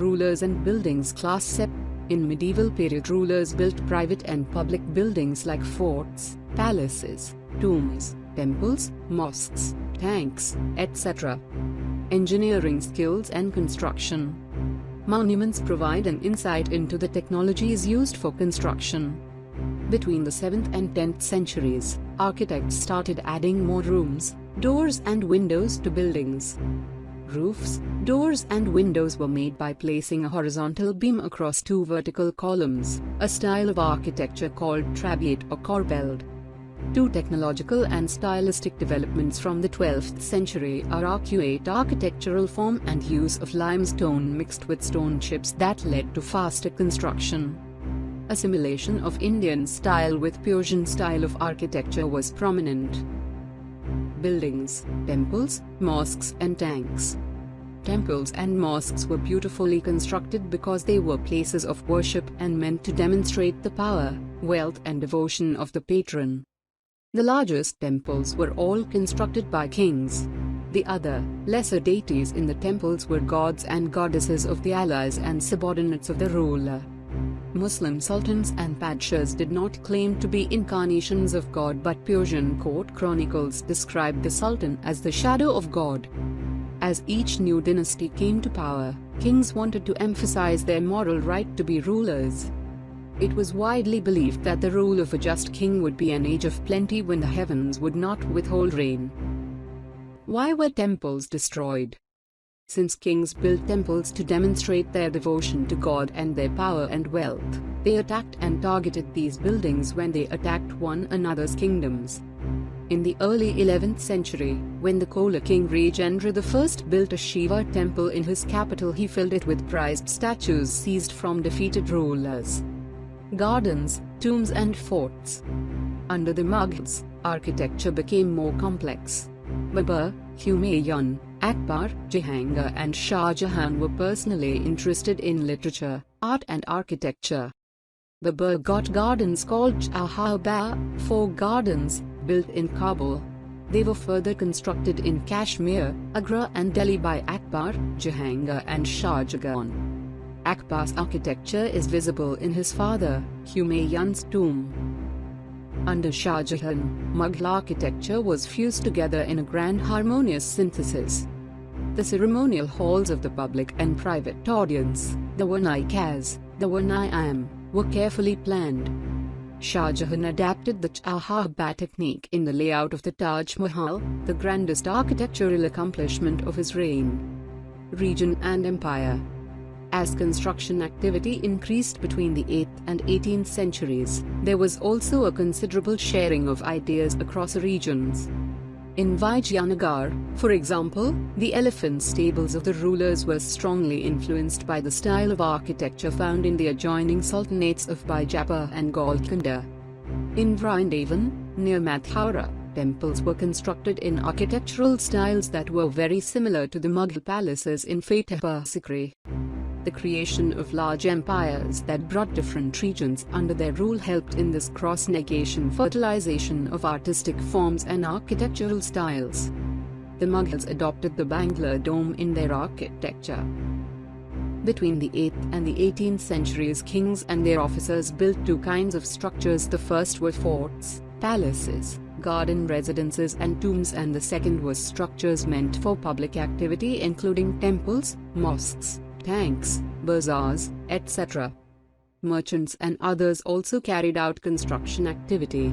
rulers and buildings class sep. In medieval period, rulers built private and public buildings like forts, palaces, tombs, temples, mosques, tanks, etc. Engineering skills and construction. Monuments provide an insight into the technologies used for construction. Between the 7th and 10th centuries, architects started adding more rooms, doors and windows to buildings. Roofs, doors and windows were made by placing a horizontal beam across two vertical columns, a style of architecture called trabeate or corbelled. Two technological and stylistic developments from the 12th century are arcuate architectural form and use of limestone mixed with stone chips that led to faster construction. Assimilation of Indian style with Persian style of architecture was prominent. Buildings, temples, mosques and tanks. Temples and mosques were beautifully constructed because they were places of worship and meant to demonstrate the power, wealth and devotion of the patron. The largest temples were all constructed by kings. The other, lesser deities in the temples were gods and goddesses of the allies and subordinates of the ruler. Muslim sultans and padshahs did not claim to be incarnations of God, but Persian court chronicles described the sultan as the shadow of God. As each new dynasty came to power, kings wanted to emphasize their moral right to be rulers. It was widely believed that the rule of a just king would be an age of plenty when the heavens would not withhold rain. Why were temples destroyed? Since kings built temples to demonstrate their devotion to God and their power and wealth, they attacked and targeted these buildings when they attacked one another's kingdoms. In the early 11th century, when the Chola king Rajendra I built a Shiva temple in his capital, he filled it with prized statues seized from defeated rulers. Gardens, tombs and forts. Under the Mughals, architecture became more complex. Babur, Humayun, Akbar, Jahangir and Shah Jahan were personally interested in literature, art and architecture. Babur got gardens called Jahabagh, 4 gardens, built in Kabul. They were further constructed in Kashmir, Agra and Delhi by Akbar, Jahangir and Shah Jahan. Akbar's architecture is visible in his father, Humayun's tomb. Under Shah Jahan, Mughal architecture was fused together in a grand harmonious synthesis. The ceremonial halls of the public and private audience, the Wanai-Khas, the Wanai-Am, were carefully planned. Shah Jahan adapted the Jahabagh technique in the layout of the Taj Mahal, the grandest architectural accomplishment of his reign. Region and empire. As construction activity increased between the 8th and 18th centuries, there was also a considerable sharing of ideas across regions. In Vijayanagar, for example, the elephant stables of the rulers were strongly influenced by the style of architecture found in the adjoining sultanates of Bijapur and Golconda. In Vrindavan, near Mathura, temples were constructed in architectural styles that were very similar to the Mughal palaces in Fatehpur Sikri. The creation of large empires that brought different regions under their rule helped in this cross-negation fertilization of artistic forms and architectural styles. The Mughals adopted the Bangla dome in their architecture. Between the 8th and the 18th centuries, kings and their officers built two kinds of structures. The first were forts, palaces, garden residences and tombs, and the second was structures meant for public activity including temples, mosques, tanks, bazaars, etc. Merchants and others also carried out construction activity.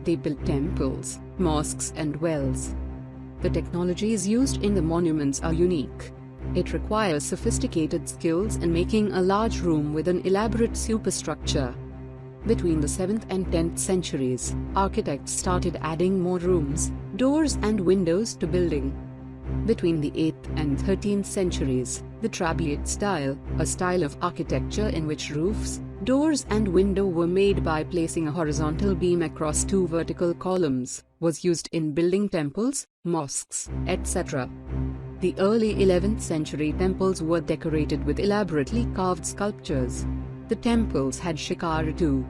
They built temples, mosques and wells. The technologies used in the monuments are unique. It requires sophisticated skills in making a large room with an elaborate superstructure. Between the 7th and 10th centuries, architects started adding more rooms, doors and windows to building. Between the 8th and 13th centuries, the trabeate style, a style of architecture in which roofs, doors and window were made by placing a horizontal beam across two vertical columns, was used in building temples, mosques, etc. The early 11th century temples were decorated with elaborately carved sculptures. The temples had shikara too.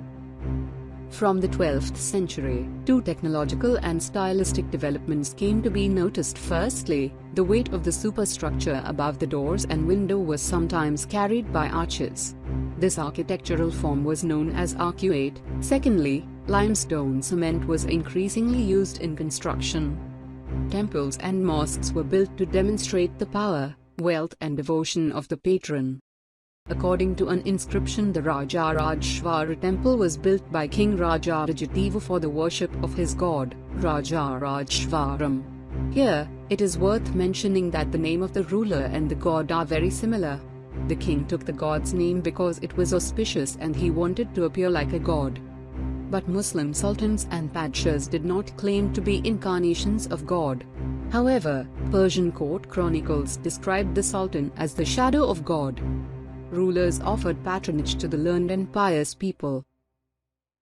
From the 12th century, two technological and stylistic developments came to be noticed. Firstly, the weight of the superstructure above the doors and window was sometimes carried by arches. This architectural form was known as arcuate. Secondly, limestone cement was increasingly used in construction. Temples and mosques were built to demonstrate the power, wealth and devotion of the patron. According to an inscription, the Rajarajeshwara temple was built by King Rajarajadeva for the worship of his god, Rajarajeshwaram. Here, it is worth mentioning that the name of the ruler and the god are very similar. The king took the god's name because it was auspicious and he wanted to appear like a god. But Muslim sultans and padshahs did not claim to be incarnations of God. However, Persian court chronicles described the sultan as the shadow of God. Rulers offered patronage to the learned and pious people.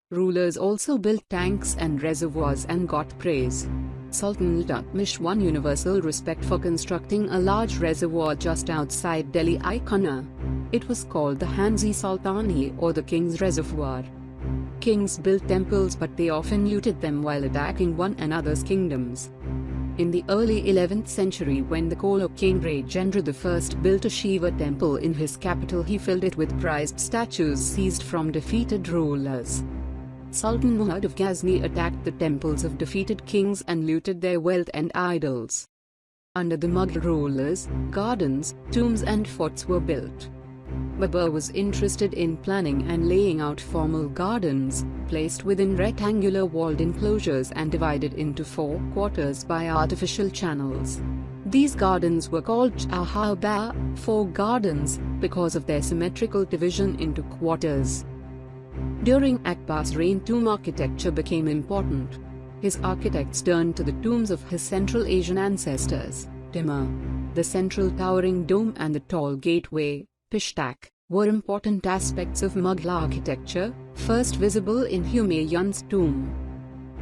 Rulers also built tanks and reservoirs and got praise. Sultan Iltutmish won universal respect for constructing a large reservoir just outside Delhi Ikana. It was called the Hanzi Sultani or the King's Reservoir. Kings built temples, but they often looted them while attacking one another's kingdoms. In the early 11th century, when the Kolok king Rajendra I built a Shiva temple in his capital, he filled it with prized statues seized from defeated rulers. Sultan Muhammad of Ghazni attacked the temples of defeated kings and looted their wealth and idols. Under the Mughal rulers, gardens, tombs and forts were built. Babur was interested in planning and laying out formal gardens, placed within rectangular walled enclosures and divided into 4 quarters by artificial channels. These gardens were called Chahaba, 4 gardens, because of their symmetrical division into quarters. During Akbar's reign, tomb architecture became important. His architects turned to the tombs of his Central Asian ancestors. Timur, the central towering dome and the tall gateway, Pishtak, were important aspects of Mughal architecture, first visible in Humayun's tomb.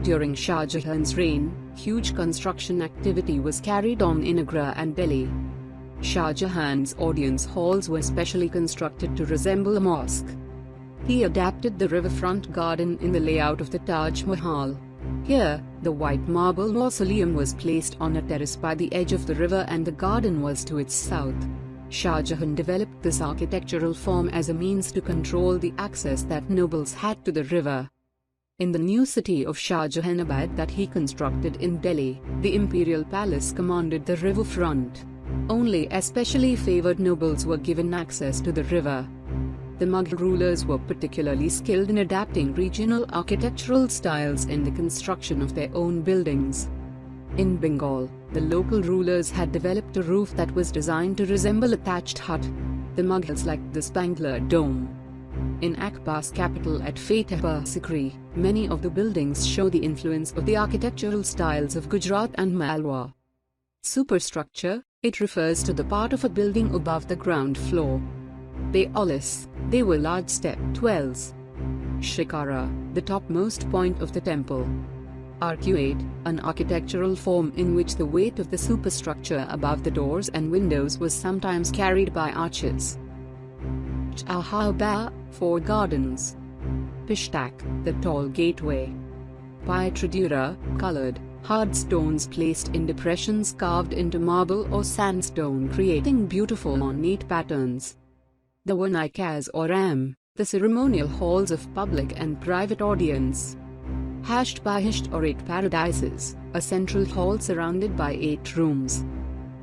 During Shah Jahan's reign, huge construction activity was carried on in Agra and Delhi. Shah Jahan's audience halls were specially constructed to resemble a mosque. He adapted the riverfront garden in the layout of the Taj Mahal. Here, the white marble mausoleum was placed on a terrace by the edge of the river and the garden was to its south. Shah Jahan developed this architectural form as a means to control the access that nobles had to the river. In the new city of Shah Jahanabad that he constructed in Delhi, the imperial palace commanded the riverfront. Only especially favored nobles were given access to the river. The Mughal rulers were particularly skilled in adapting regional architectural styles in the construction of their own buildings. In Bengal, the local rulers had developed a roof that was designed to resemble a thatched hut. The Mughals liked the Spangler dome. In Akbar's capital at Fatehpur Sikri, many of the buildings show the influence of the architectural styles of Gujarat and Malwa. Superstructure, it refers to the part of a building above the ground floor. Paolis, they were large stepped wells. Shikara, the topmost point of the temple. Arcuate, an architectural form in which the weight of the superstructure above the doors and windows was sometimes carried by arches. Chahaba, 4 gardens. Pishtak, the tall gateway. Pietratura, colored, hard stones placed in depressions carved into marble or sandstone, creating beautiful ornate patterns. The Vanikas or Ram, the ceremonial halls of public and private audience. Hasht Bahisht or 8 paradises, a central hall surrounded by 8 rooms.